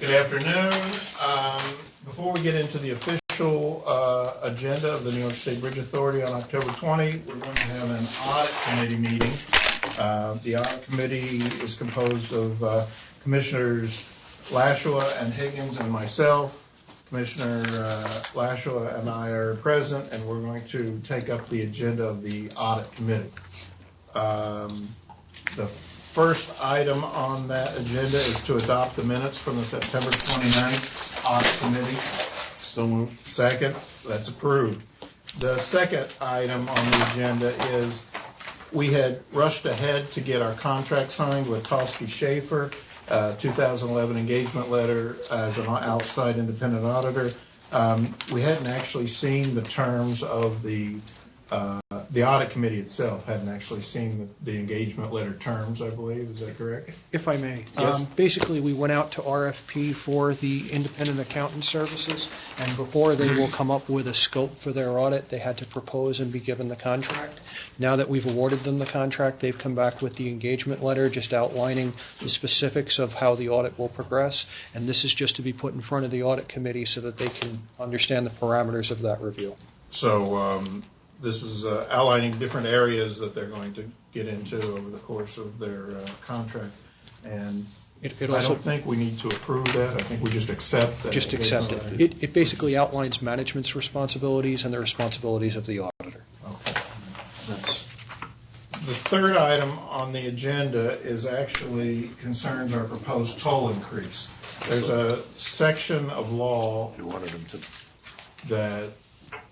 Good afternoon. Before we get into the official agenda of the New York State Bridge Authority on October 20, we're going to have an audit committee meeting. The audit committee is composed of Commissioners Lashua and Higgins and myself. Commissioner Lashua and I are present, and we're going to take up the agenda of the audit committee. The first item on that agenda is to adopt the minutes from the September 29th audit committee. So moved. Second. That's approved. The second item on the agenda is we had rushed ahead to get our contract signed with Tosky Schaefer, 2011 engagement letter as an outside independent auditor. We hadn't actually seen the terms of the audit committee itself hadn't actually seen the engagement letter terms, I believe. Is that correct? If I may. Yes. Basically, we went out to RFP for the independent accountant services, and before they will come up with a scope for their audit, they had to propose and be given the contract. Now that we've awarded them the contract, they've come back with the engagement letter just outlining the specifics of how the audit will progress, and this is just to be put in front of the audit committee so that they can understand the parameters of that review. So this is outlining different areas that they're going to get into over the course of their contract. And I don't think we need to approve that. I think we just accept that. Just accept it. It basically outlines management's responsibilities and the responsibilities of the auditor. Okay. The third item on the agenda is actually concerns our proposed toll increase. There's a section of law that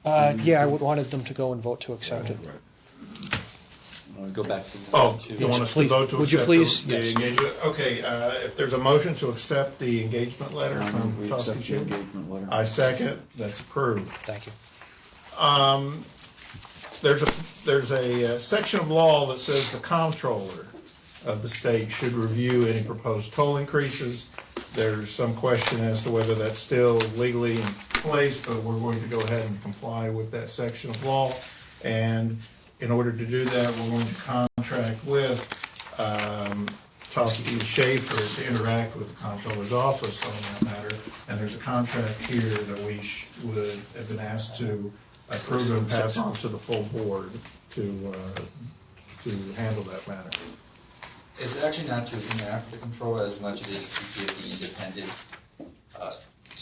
yeah, I would wanted them to go and vote to accept it. Go back to you want us to vote to accept would you please? the engagement? Okay, if there's a motion to accept the engagement letter from Tosky Schaefer, I second. That's approved. Thank you. There's a section of law that says the comptroller of the state should review any proposed toll increases. There's some question as to whether that's still legally in place, but we're going to go ahead and comply with that section of law. And in order to do that, we're going to contract with Tosky Schaefer to interact with the comptroller's office on that matter. And there's a contract here that we would have been asked to approve and pass on to the full board to handle that matter. It's actually not to interact with the controller as much as it is to give the independent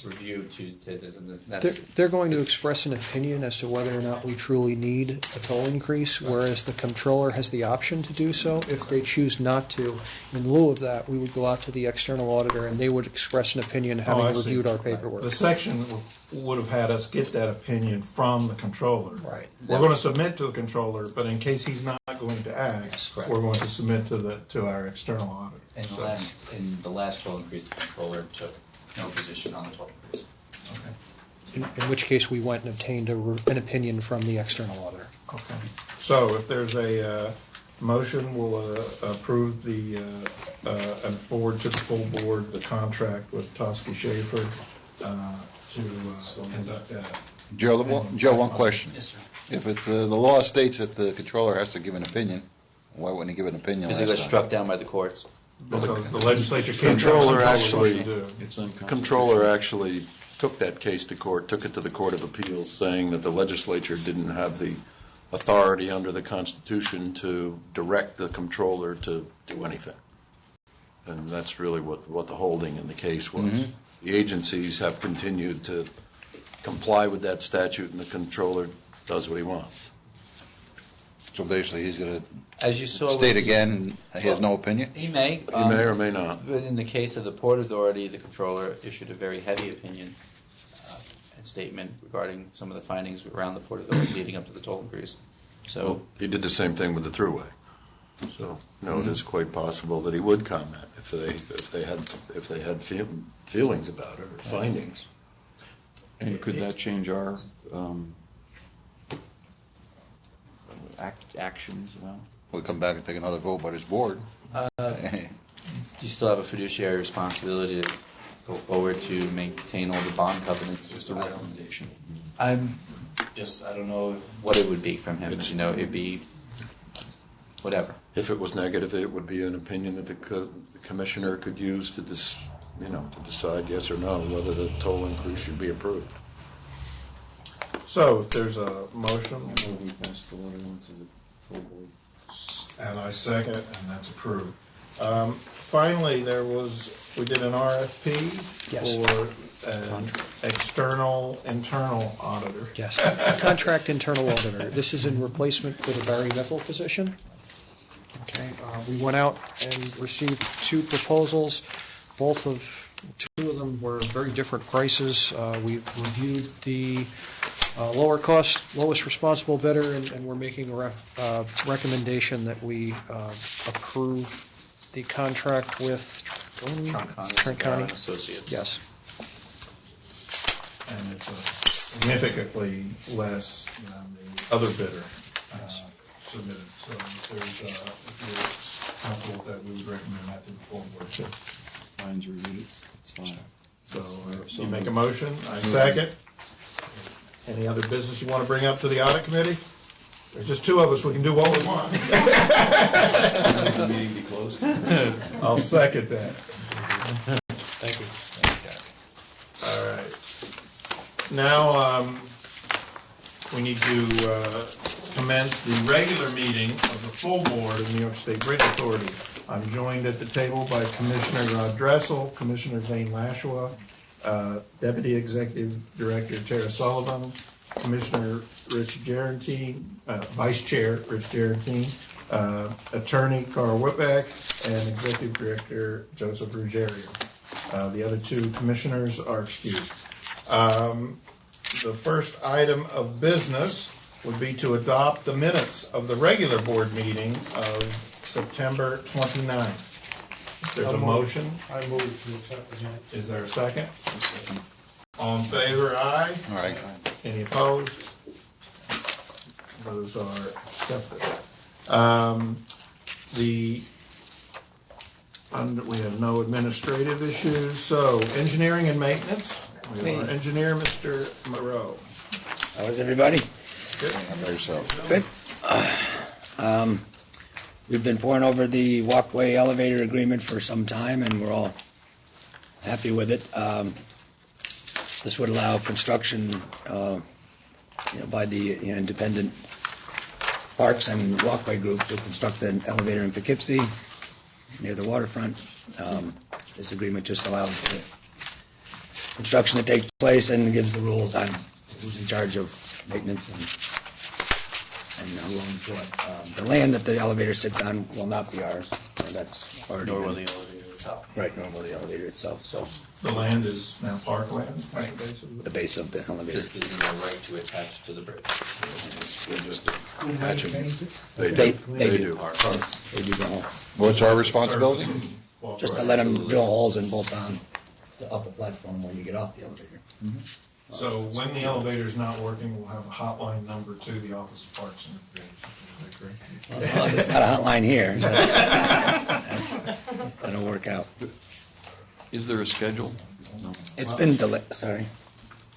review to this. They're going to express an opinion as to whether or not we truly need a toll increase, whereas the comptroller has the option to do so. If they choose not to, in lieu of that, we would go out to the external auditor and they would express an opinion having reviewed our paperwork. The section would have had us get that opinion from the controller. Right. We're going to submit to the controller, but in case he's not going to act, we're going to submit to our external auditor. In the last toll increase, the controller took no position on the toll increase. Okay. In which case we went and obtained an opinion from the external auditor. Okay. So if there's a motion, we'll approve and forward to the full board the contract with Tosky Schaefer to conduct that. Joe, one question. Yes, sir. If it's the law states that the controller has to give an opinion, why wouldn't he give an opinion? Because it was struck down by the courts. Because the legislature can't controller actually took that case to court, took it to the Court of Appeals, saying that the legislature didn't have the authority under the Constitution to direct the controller to do anything. And that's really what the holding in the case was. Mm-hmm. The agencies have continued to comply with that statute, and the controller does what he wants. So basically he's going to as you saw state again, he has no opinion? He may. He may or may not. But in the case of the Port Authority, the controller issued a very heavy opinion and statement regarding some of the findings around the Port Authority leading up to the toll increase. So well, he did the same thing with the throughway. So it is quite possible that he would comment if they had feelings about it or findings. And could that change our actions? Well, We'll come back and take another vote by this board. do you still have a fiduciary responsibility to go forward to maintain all the bond covenants? just a recommendation. I don't know what it would be from him. It'd be whatever. If it was negative, it would be an opinion that the commissioner could use to to decide yes or no whether the toll increase should be approved. So if there's a motion, We passed the letter on to the full board. and I second it, and that's approved. Finally, we did an RFP Yes. for an external, internal auditor. Yes, contract internal auditor. This is in replacement for the Barry Mickle position. Okay, we went out and received two proposals. Two of them were very different prices. We reviewed the lower cost, lowest responsible bidder, and we're making a recommendation that we approve the contract with Trent County. Associates. Yes. And it's significantly less than the other bidder submitted. So if you're comfortable with that, we would recommend that to the full board too. Mine's reviewed. It's fine. So you make a motion, I second. Any other business you want to bring up to the audit committee? There's just two of us, we can do what we want. The meeting be closed. I'll second that. Thank you. Thanks, guys. All right. Now, we need to commence the regular meeting of the full board of New York State Bridge Authority. I'm joined at the table by Commissioner Rod Dressel, Commissioner Zane Lashua, Deputy Executive Director Tara Sullivan, Commissioner Rich Gerantine, Vice Chair Rich Gerantine, Attorney Carl Whitbeck, and Executive Director Joseph Ruggiero. The other two commissioners are excused. The first item of business would be to adopt the minutes of the regular board meeting of September 29th. If there's a motion, I move to accept the minutes. is there a second? All in favor, aye. All right. Any opposed? Those are accepted. We have no administrative issues, so engineering and maintenance. We have our engineer, Mr. Moreau. How is everybody? Good. How about yourself? Good. We've been pouring over the walkway elevator agreement for some time, and we're all happy with it. This would allow construction by the independent parks and walkway group to construct an elevator in Poughkeepsie near the waterfront. This agreement just allows the construction to take place and gives the rules on who's in charge of maintenance and who owns what. The land that the elevator sits on will not be ours. That's already Nor been- will the elevator itself. Right, nor will the elevator itself. So The land is now parkland, Right. basically. the base of the elevator. This gives them the right to attach to the bridge. They just attach them. They do. They do. They do the whole. What's our responsibility? Just to let them drill holes and bolt on the upper platform when you get off the elevator. So when the elevator's not working, we'll have a hotline number to the Office of Parks and Recreation. Well, as long as it's not a hotline here, that'll work out. Is there a schedule? No. It's been delayed. Sorry,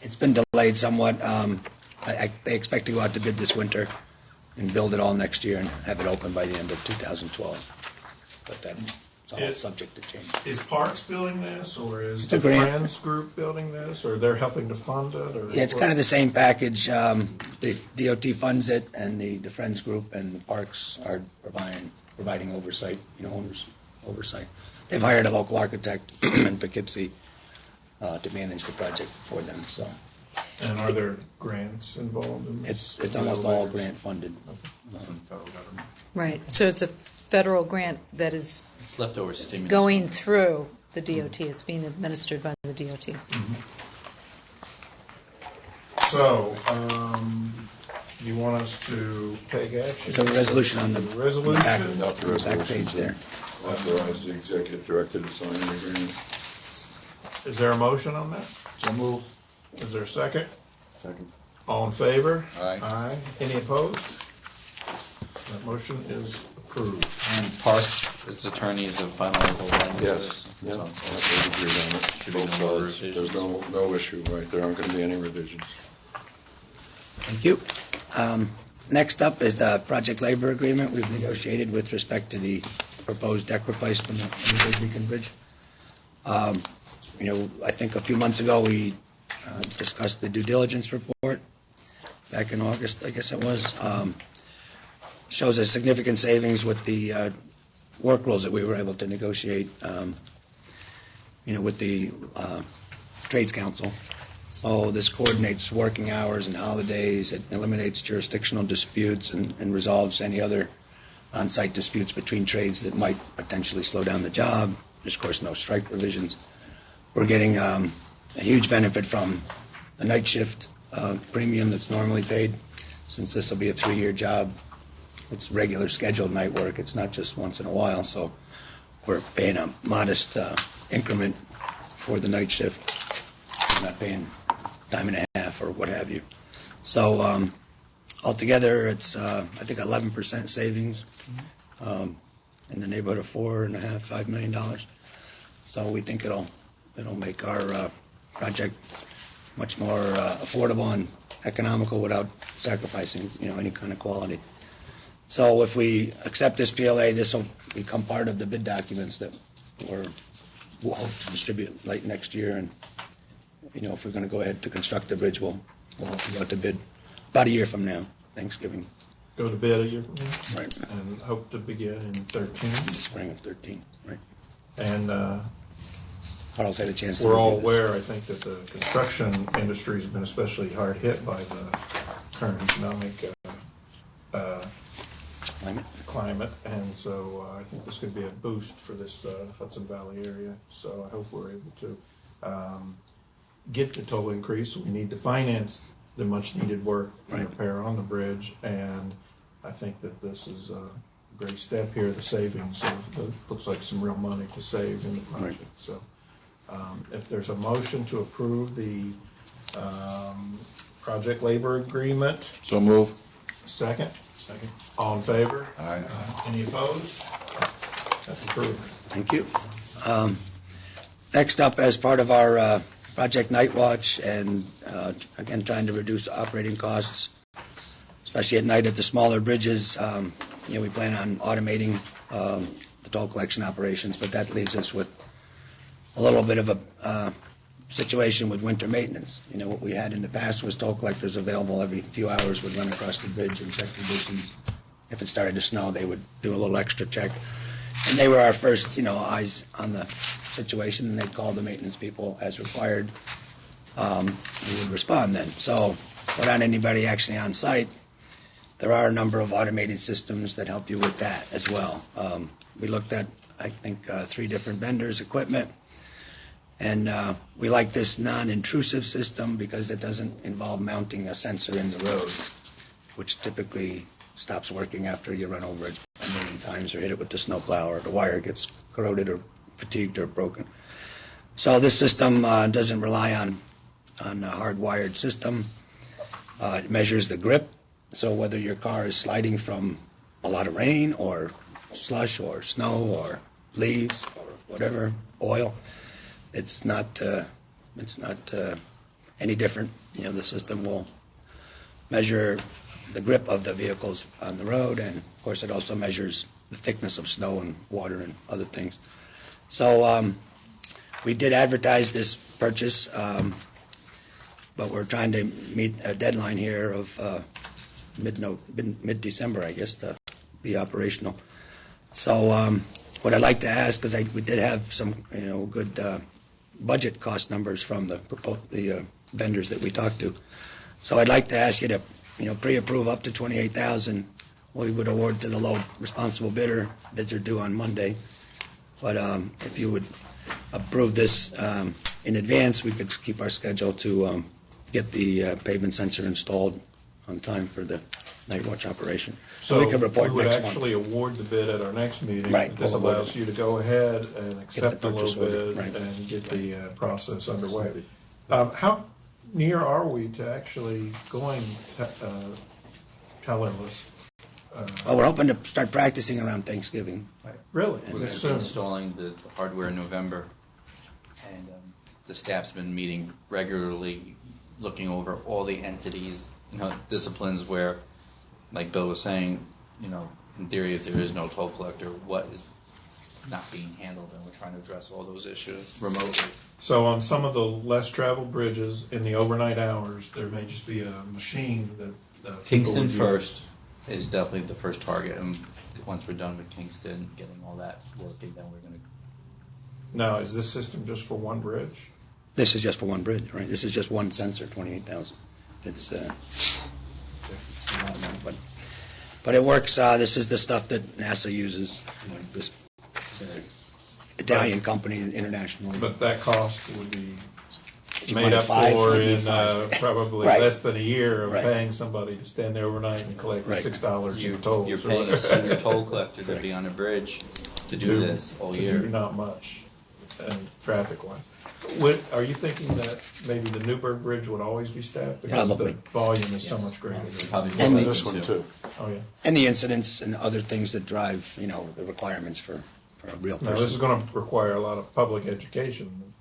it's been delayed somewhat. They expect to go out to bid this winter and build it all next year and have it open by the end of 2012. But that's all subject to change. Is Parks building this, or is It's a the grant. Friends Group building this, or they're helping to fund it? Or Yeah, it's kind of the same package. The DOT funds it, and the Friends Group and the parks are providing oversight, owners oversight. They've hired a local architect in Poughkeepsie to manage the project for them. So And are there grants involved in this? it's almost all grant funded. Federal government. Right, so it's a federal grant that is It's leftover stimulus. going through the DOT, it's being administered by the DOT. So, you want us to take action? There's a resolution on the Resolution? back, Adopt the back resolution page there. to authorize the executive director to sign the agreement. Is there a motion on that? So move. Is there a second? Second. All in favor? Aye. Aye. Any opposed? That motion is approved. And Parks, its attorneys have finalized the language of Yes, this. yeah, So- they've agreed on it. Should be Both no more sides. revisions. There's no issue, right? There aren't going to be any revisions. Thank you. Next up is the project labor agreement we've negotiated with respect to the proposed deck replacement on the Great Beacon Bridge. I think a few months ago, we discussed the due diligence report back in August, I guess it was. Shows a significant savings with the work rules that we were able to negotiate, with the Trades Council. So this coordinates working hours and holidays. It eliminates jurisdictional disputes and resolves any other on-site disputes between trades that might potentially slow down the job. There's, of course, no strike provisions. We're getting a huge benefit from the night shift premium that's normally paid, since this will be a 3-year job. It's regular scheduled night work. It's not just once in a while. So we're paying a modest increment for the night shift. We're not paying time and a half or what have you. So altogether, it's I think 11% savings in the neighborhood of $4.5–5 million. So we think it'll make our project much more affordable and economical without sacrificing any kind of quality. So if we accept this PLA, this will become part of the bid documents that we'll hope to distribute late next year. And if we're going to go ahead to construct the bridge, we'll hope to go out to bid about a year from now, Thanksgiving. Go to bid a year from now? Right. And hope to begin in 13. The spring of 13, right. And Carl's had a chance to we're all review this. aware, I think, that the construction industry has been especially hard hit by the current economic climate, and so I think this could be a boost for this Hudson Valley area. So I hope we're able to get the toll increase. We need to finance the much-needed work and repair on the bridge, and I think that this is a great step here. The savings, so it looks like some real money to save in the project. Right. So if there's a motion to approve the project labor agreement, So move. second? Second. All in favor? Aye. Any opposed? That's approved. Thank you. Next up, as part of our Project Night Watch, and again, trying to reduce operating costs, especially at night at the smaller bridges, we plan on automating the toll collection operations, but that leaves us with a little bit of a situation with winter maintenance. What we had in the past was toll collectors available every few hours, would run across the bridge and check conditions. If it started to snow, they would do a little extra check. And they were our first, eyes on the situation, and they'd call the maintenance people as required. We would respond then. So without anybody actually on site, there are a number of automated systems that help you with that as well. We looked at, I think, 3 different vendors' equipment. And we like this non-intrusive system because it doesn't involve mounting a sensor in the road, which typically stops working after you run over it a million times or hit it with the snowplow or the wire gets corroded or fatigued or broken. So this system doesn't rely on a hardwired system. It measures the grip. So whether your car is sliding from a lot of rain or slush or snow or leaves or whatever, oil, it's not any different. The system will measure the grip of the vehicles on the road, and of course it also measures the thickness of snow and water and other things. So we did advertise this purchase, but we're trying to meet a deadline here of mid-December, I guess, to be operational. So what I'd like to ask, because we did have some good budget cost numbers from the vendors that we talked to. So I'd like to ask you to pre-approve up to $28,000. We would award to the low responsible bidder. Bids are due on Monday. But if you would approve this in advance, we could keep our schedule to get the pavement sensor installed on time for the night watch operation. So we could report we would next actually month. award the bid at our next meeting. Right, This we'll award allows it. you to go ahead and accept the low purchase order, bid right. and get the process underway. How near are we to actually going tellerless? Well, we're hoping to start practicing around Thanksgiving. Really? We're going This to soon? be installing the hardware in November, and the staff's been meeting regularly, looking over all the entities, disciplines where, like Bill was saying, in theory, if there is no toll collector, what is not being handled, and we're trying to address all those issues remotely. So on some of the less traveled bridges in the overnight hours, there may just be a machine that people Kingston would use. first is definitely the first target, and once we're done with Kingston, getting all that working, then we're gonna. Now, is this system just for one bridge? This is just for one bridge, right? This is just one sensor, 28,000. It's a lot more, but it works. This is the stuff that NASA uses. You know, this Italian company, international. But that cost would be you made want up five, for it'd be in five. probably Right. less than a year of Right. paying somebody to stand there overnight and collect Right. $6 in tolls. You're or paying a whatever. senior toll collector to be on a bridge to do this all To year. do not much, and traffic-wise. Are you thinking that maybe the Newburgh Bridge would always be staffed? Because Probably. the volume is so much greater. Probably And more the- This one too. Oh, yeah. And the incidents and other things that drive, you know, the requirements for a real Now, this is person. gonna require a lot of public education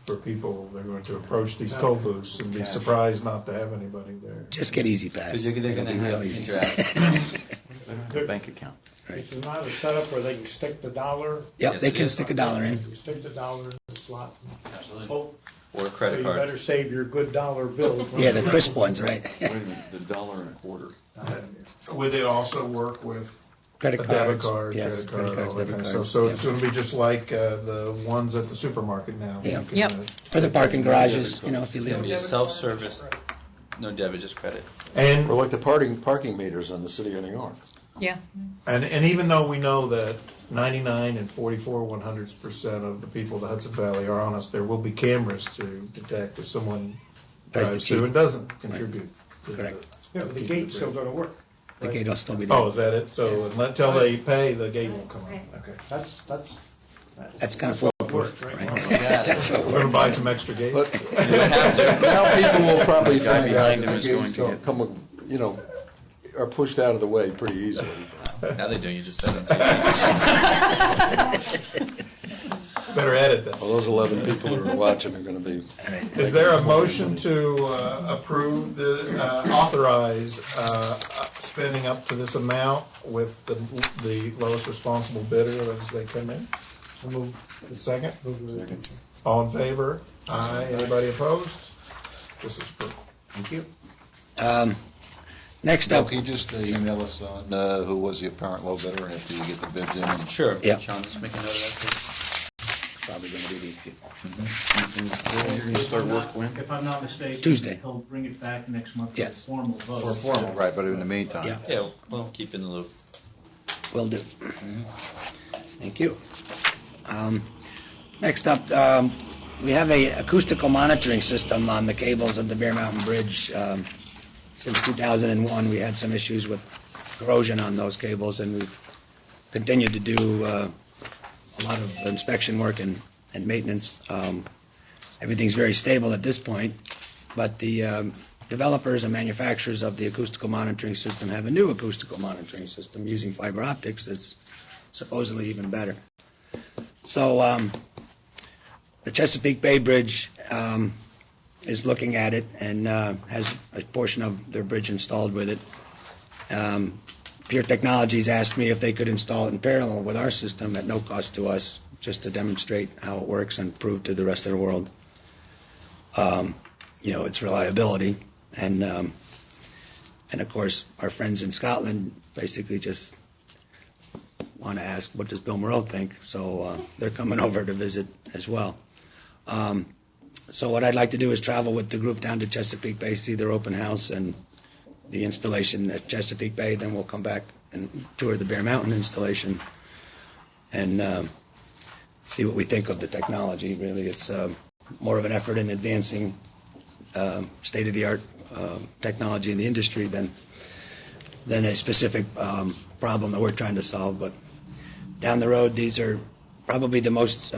for people. They're going to approach these toll booths and be surprised not to have anybody there. Just get easy pass. Because they're It'll gonna be real have easy. interact. Bank account. It's not a setup where they can stick the dollar. Yep, Yes, they it can is. stick a dollar in. You stick the dollar in the slot. Absolutely. Hope. Or a So credit you card. better save your good dollar bills. Yeah, the crisp ones, right? Wait a minute, the dollar an order. Would they also work with Credit a debit cards, card, yes, credit credit card, cards, all that debit kind of cards, stuff? So yeah. it's going to be just like the ones at the supermarket now. Yeah. You can, Yep. For the parking garages, you know, if you It's gonna leave. be a self-service, no debit, just credit. And Or like the parking meters on the city of New York. Yeah. And even though we know that 99 and 44/100% of the people of the Hudson Valley are honest, there will be cameras to detect if someone Tries to drives cheat. through and doesn't contribute. to the- Correct. Yeah, but the gate's still gonna work. The gate will still be there. Oh, is that it? So until they pay, the gate won't come on. Okay. That's That's kind of what foolproof, works, right? right? That's what We're going to works. buy some extra gates. But now people will probably The guy find out behind that him the is going gates to don't get- come, you know, are pushed out of the way pretty easily. Now they do, you just said it on TV. Better edit that. Well, those 11 people who are watching are going to be. Is there a motion to approve authorize spending up to this amount with the lowest responsible bidder as they come in? The second? All in favor? Aye. Anybody opposed? This is approved. Thank you. Next Now, up, can you just email us on who was the apparent low bidder after you get the bids in? And Sure. Yeah. Sean, just make a note of that, please. probably going to be these people. You're going to start work when? If I'm not mistaken. Tuesday. He'll bring it back next month for a Yes. formal vote. For formal. Right, but in the meantime. Yeah. Yeah, we'll keep in the loop. Will do. Thank you. Next up, we have a acoustical monitoring system on the cables of the Bear Mountain Bridge. Since 2001, we had some issues with corrosion on those cables, and we've continued to do a lot of inspection work and maintenance. Everything's very stable at this point, but the developers and manufacturers of the acoustical monitoring system have a new acoustical monitoring system using fiber optics that's supposedly even better. So the Chesapeake Bay Bridge is looking at it and has a portion of their bridge installed with it. Pure Technologies asked me if they could install it in parallel with our system at no cost to us, just to demonstrate how it works and prove to the rest of the world, its reliability. And of course, our friends in Scotland basically just want to ask, what does Bill Moreau think? So they're coming over to visit as well. So what I'd like to do is travel with the group down to Chesapeake Bay, see their open house and the installation at Chesapeake Bay. Then we'll come back and tour the Bear Mountain installation and see what we think of the technology. Really, it's more of an effort in advancing state-of-the-art technology in the industry than a specific problem that we're trying to solve. But down the road, these are probably the most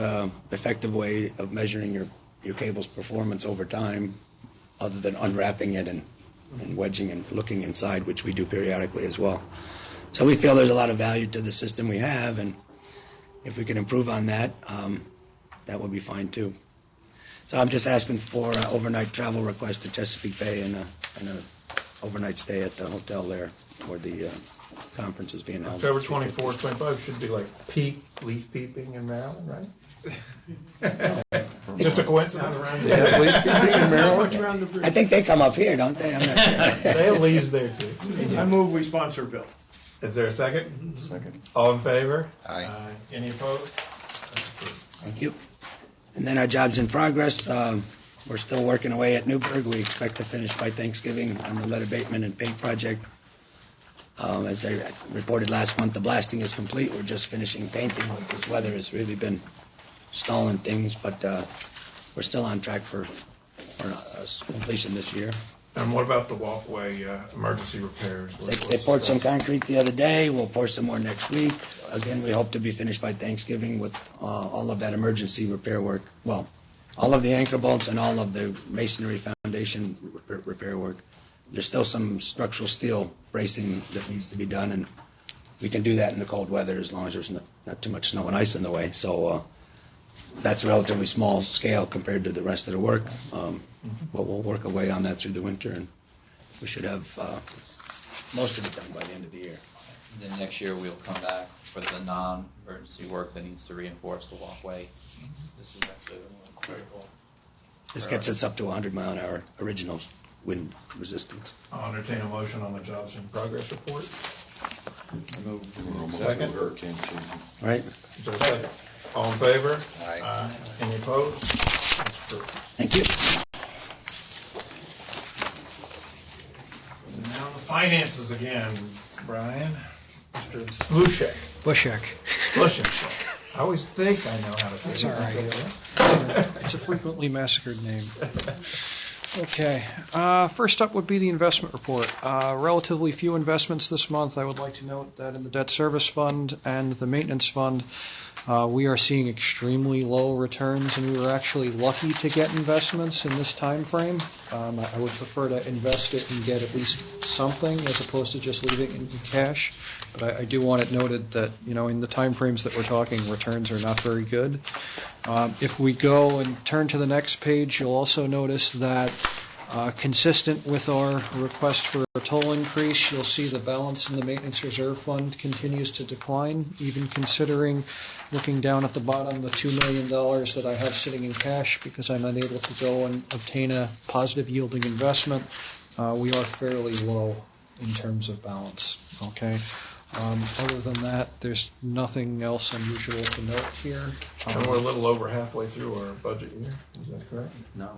effective way of measuring your cable's performance over time, other than unwrapping it and wedging and looking inside, which we do periodically as well. So we feel there's a lot of value to the system we have, and if we can improve on that, that would be fine too. So I'm just asking for an overnight travel request to Chesapeake Bay and an overnight stay at the hotel there where the conference is being held. October 24, 25 should be like peak leaf peeping in Maryland, right? Just a coincidence. I think they come up here, don't they? I'm not sure. They have leaves there too. I move we sponsor Bill. Is there a second? Second. All in favor? Aye. Any opposed? Thank you. And then our jobs in progress, we're still working away at Newburgh. We expect to finish by Thanksgiving on the lead abatement and paint project. As I reported last month, the blasting is complete. We're just finishing painting. This weather has really been stalling things, but we're still on track for completion this year. And what about the walkway emergency repairs? They poured some concrete the other day. We'll pour some more next week. Again, we hope to be finished by Thanksgiving with all of that emergency repair work. Well, all of the anchor bolts and all of the masonry foundation repair work. There's still some structural steel bracing that needs to be done, and we can do that in the cold weather as long as there's not too much snow and ice in the way. So that's a relatively small scale compared to the rest of the work. But we'll work away on that through the winter, and we should have most of it done by the end of the year. And then next year we'll come back for the non-emergency work that needs to reinforce the walkway. This is actually the more critical. This gets us up to 100-mile-an-hour original wind resistance. I'll entertain a motion on the jobs in progress report. We're almost Second. through hurricane season. All right? Is there a second? All in favor? Aye. Any opposed? That's approved. Thank you. And now the finances again, Brian. Mr. Lushek. Bushek. I always think I know how to say That's it. all right. Say it right. It's a frequently massacred name. Okay, first up would be the investment report. Relatively few investments this month. I would like to note that in the debt service fund and the maintenance fund, we are seeing extremely low returns, and we were actually lucky to get investments in this time frame. I would prefer to invest it and get at least something as opposed to just leaving it in cash. But I do want it noted that, in the time frames that we're talking, returns are not very good. If we go and turn to the next page, you'll also notice that consistent with our request for a total increase, you'll see the balance in the maintenance reserve fund continues to decline, even considering, looking down at the bottom, the $2 million that I have sitting in cash because I'm unable to go and obtain a positive yielding investment. We are fairly low in terms of balance, okay? Other than that, there's nothing else unusual to note here. And we're a little over halfway through our budget year, is that correct? No.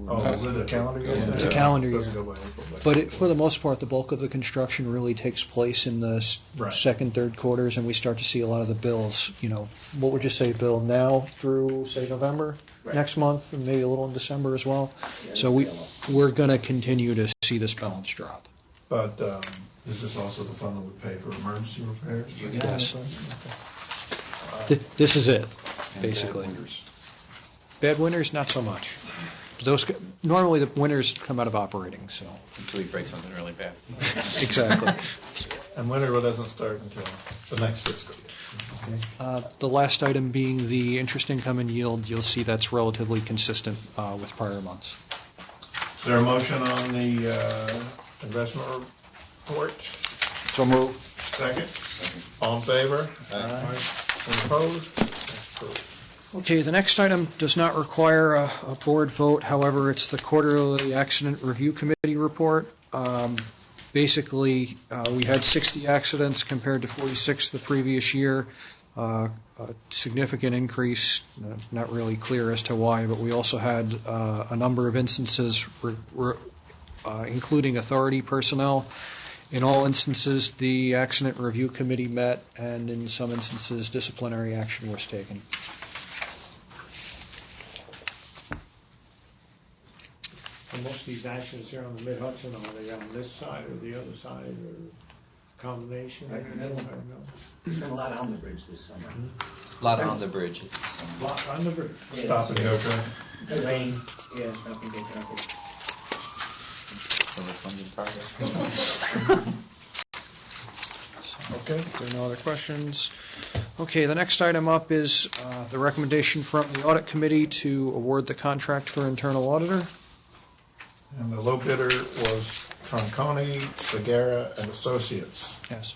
Oh, is it a calendar year? It's a calendar year. Doesn't go by April, But for the most part, the bulk of the construction really takes place in the Right. second, third quarters, and we start to see a lot of the bills. What would you say, Bill? Now through, say, November, next month, and maybe a little in December as well. So we're going to continue to see this balance drop. But is this also the fund that would pay for emergency repairs? Yes. This is it, basically. Bad winters, not so much. Normally the winters come out of operating, so. Until we break something really bad. Exactly. And winter doesn't start until the next fiscal year. The last item being the interest income and yield, you'll see that's relatively consistent with prior months. Is there a motion on the investment report? So move. Second? All in favor? Aye. Any opposed? That's approved. Okay, the next item does not require a board vote. However, it's the quarterly accident review committee report. Basically, we had 60 accidents compared to 46 the previous year. A significant increase, not really clear as to why, but we also had a number of instances including authority personnel. In all instances, the accident review committee met, and in some instances, disciplinary action was taken. And most of these accidents here on the Mid-Hudson, are they on this side or the other side, or combination? Right in the middle. I don't know. There's been a lot on the bridge this summer. A lot on the bridge. Lot on the bridge. Stop and go traffic. The rain, yeah, stop and get traffic. Funds in progress. Okay, if there are no other questions. Okay, the next item up is the recommendation from the audit committee to award the contract for internal auditor. And the low bidder was Tronconi, Segura, and Associates. Yes.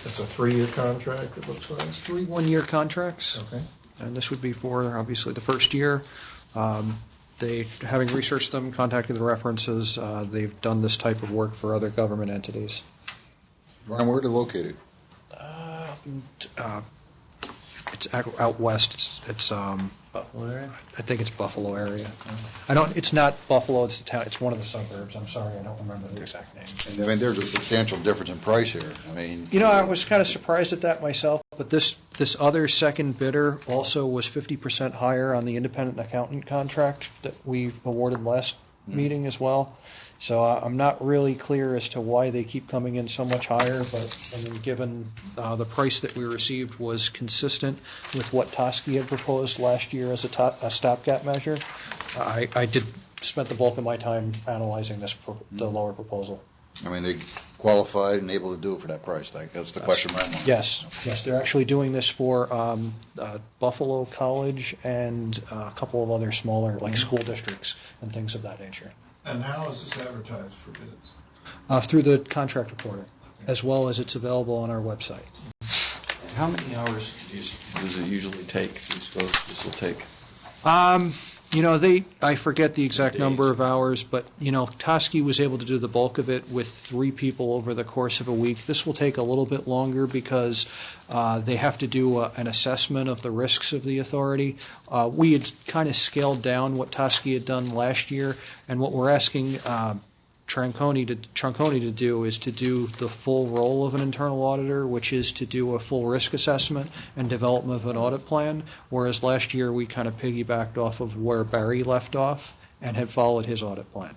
It's a 3-year contract, it looks like. 3 one-year contracts. Okay. And this would be for, obviously, the first year. They, having researched them, contacted the references, they've done this type of work for other government entities. Brian, where are they located? It's out west. It's Buffalo area? I think it's Buffalo area. I don't. It's not Buffalo. It's the town. It's one of the suburbs. I'm sorry, I don't remember the exact name. And I mean, there's a substantial difference in price here. I mean. You know, I was kind of surprised at that myself. But this other second bidder also was 50% higher on the independent accountant contract that we awarded last meeting as well. So I'm not really clear as to why they keep coming in so much higher, but I mean, given the price that we received was consistent with what Tosky had proposed last year as a stopgap measure, I did spend the bulk of my time analyzing the lower proposal. I mean, they qualified and able to do it for that price. Like, that's the question in my mind. Yes, they're actually doing this for Buffalo College and a couple of other smaller, like school districts and things of that nature. And how is this advertised for bids? Through the contract reporter, as well as it's available on our website. How many hours does it usually take? Do you suppose this will take? You know, I forget the exact number of hours, but, you know, Tosky was able to do the bulk of it with 3 people over the course of a week. This will take a little bit longer because they have to do an assessment of the risks of the authority. We had kind of scaled down what Tosky had done last year, and what we're asking Tronconi to do is to do the full role of an internal auditor, which is to do a full risk assessment and development of an audit plan, whereas last year we kind of piggybacked off of where Barry left off and had followed his audit plan.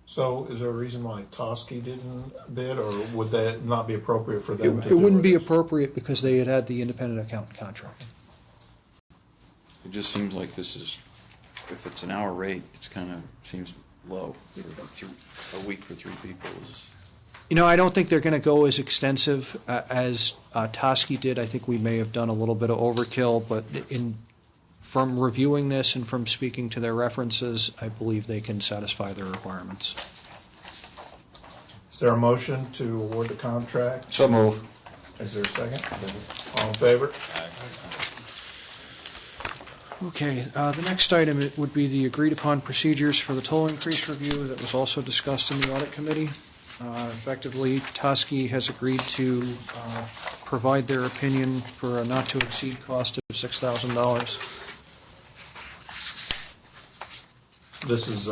So is there a reason why Tosky didn't bid, or would that not be appropriate for them to It do wouldn't be it? appropriate because they had the independent accountant contract. It just seems like this is, if it's an hour rate, it's kind of seems low. A week for 3 people is. You know, I don't think they're going to go as extensive as Tosky did. I think we may have done a little bit of overkill, but from reviewing this and from speaking to their references, I believe they can satisfy their requirements. Is there a motion to award the contract? So move. Is there a second? All in favor? Okay, the next item would be the agreed-upon procedures for the toll increase review that was also discussed in the audit committee. Effectively, Tosky has agreed to provide their opinion for a not-to-exceed cost of $6,000. This is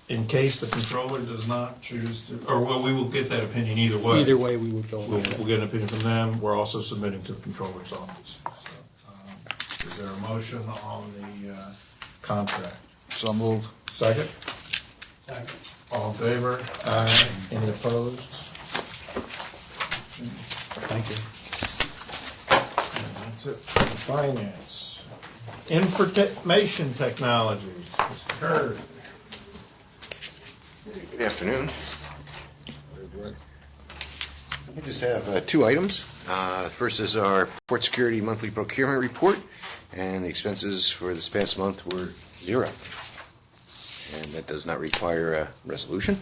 in case the controller does not choose to, or well, we will get that opinion either way. Either way, we would go. We'll get an opinion from them. We're also submitting to the controller's office. So, is there a motion on the contract? So move. Second? Second. All in favor? Aye. Any opposed? Thank you. And that's it for the finance. Information technology, Mr. Hurd. Good afternoon. We just have 2 items. First is our port security monthly procurement report, and the expenses for this past month were 0. And that does not require a resolution.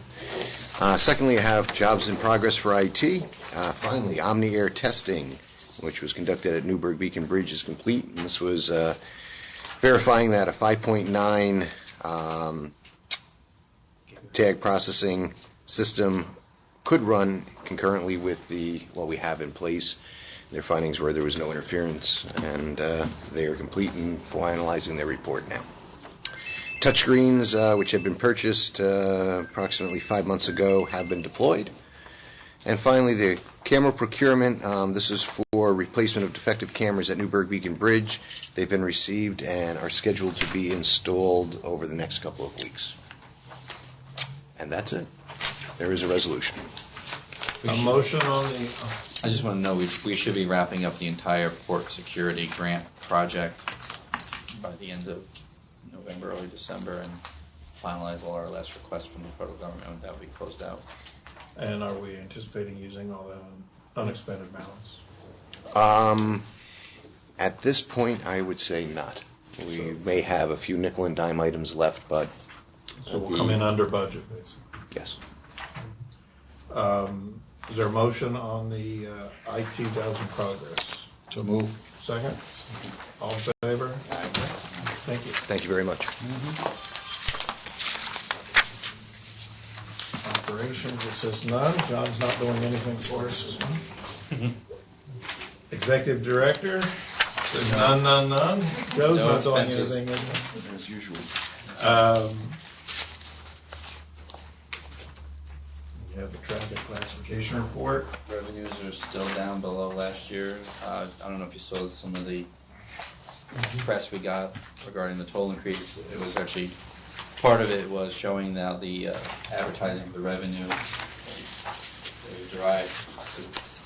Secondly, I have jobs in progress for IT. Finally, Omni-Air testing, which was conducted at Newburgh Beacon Bridge, is complete. And this was verifying that a 5.9 tag processing system could run concurrently with what we have in place. Their findings were there was no interference, and they are complete and finalizing their report now. Touchscreens, which had been purchased approximately 5 months ago, have been deployed. And finally, the camera procurement, this is for replacement of defective cameras at Newburgh Beacon Bridge. They've been received and are scheduled to be installed over the next couple of weeks. And that's it. There is a resolution. A motion on the, I just want to know, we should be wrapping up the entire port security grant project by the end of November, early December, and finalize all our last requests from the federal government, and that will be closed out. and are we anticipating using all that unexpended balance? At this point, I would say not. We may have a few nickel and dime items left, but So we'll come in under budget, basically. Yes. Is there a motion on the IT Dows in progress? So move. Second? All in favor? Thank you. Thank you very much. Operations, it says none. John's not doing anything for us this month. Executive Director, says none. Joe's No not doing expenses. anything, is he? As usual. You have the traffic classification report. Revenues are still down below last year. I don't know if you saw some of the press we got regarding the toll increase. It was actually, part of it was showing now the advertising of the revenue that we derived.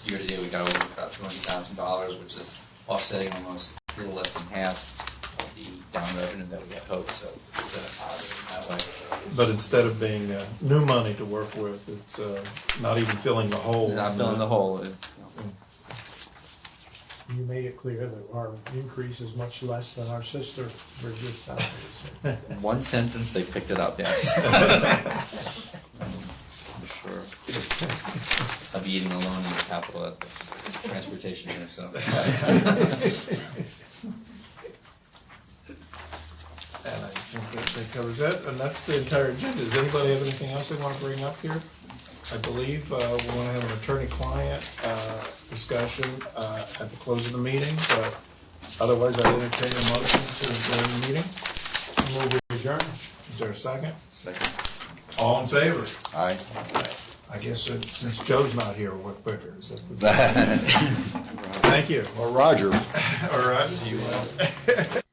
Year to date, we got over about $200,000, which is offsetting almost a little less than half of the down revenue that we had hoped, so it's a positive in that way. But instead of being new money to work with, it's not even filling the hole. Not filling the hole. You made it clear that our increase is much less than our sister Bridget's salary. In one sentence, they picked it up, yes. For sure. I'll be eating alone in the Capitol at the transportation here, so. And I think that covers it, and that's the entire agenda. Does anybody have anything else they want to bring up here? I believe we want to have an attorney-client discussion at the close of the meeting, but otherwise I entertain a motion to adjourn the meeting. Move adjourn. Is there a second? Second. All in favor? Aye. I guess since Joe's not here, we're quicker. Is that- Thank you. Or Roger. All right.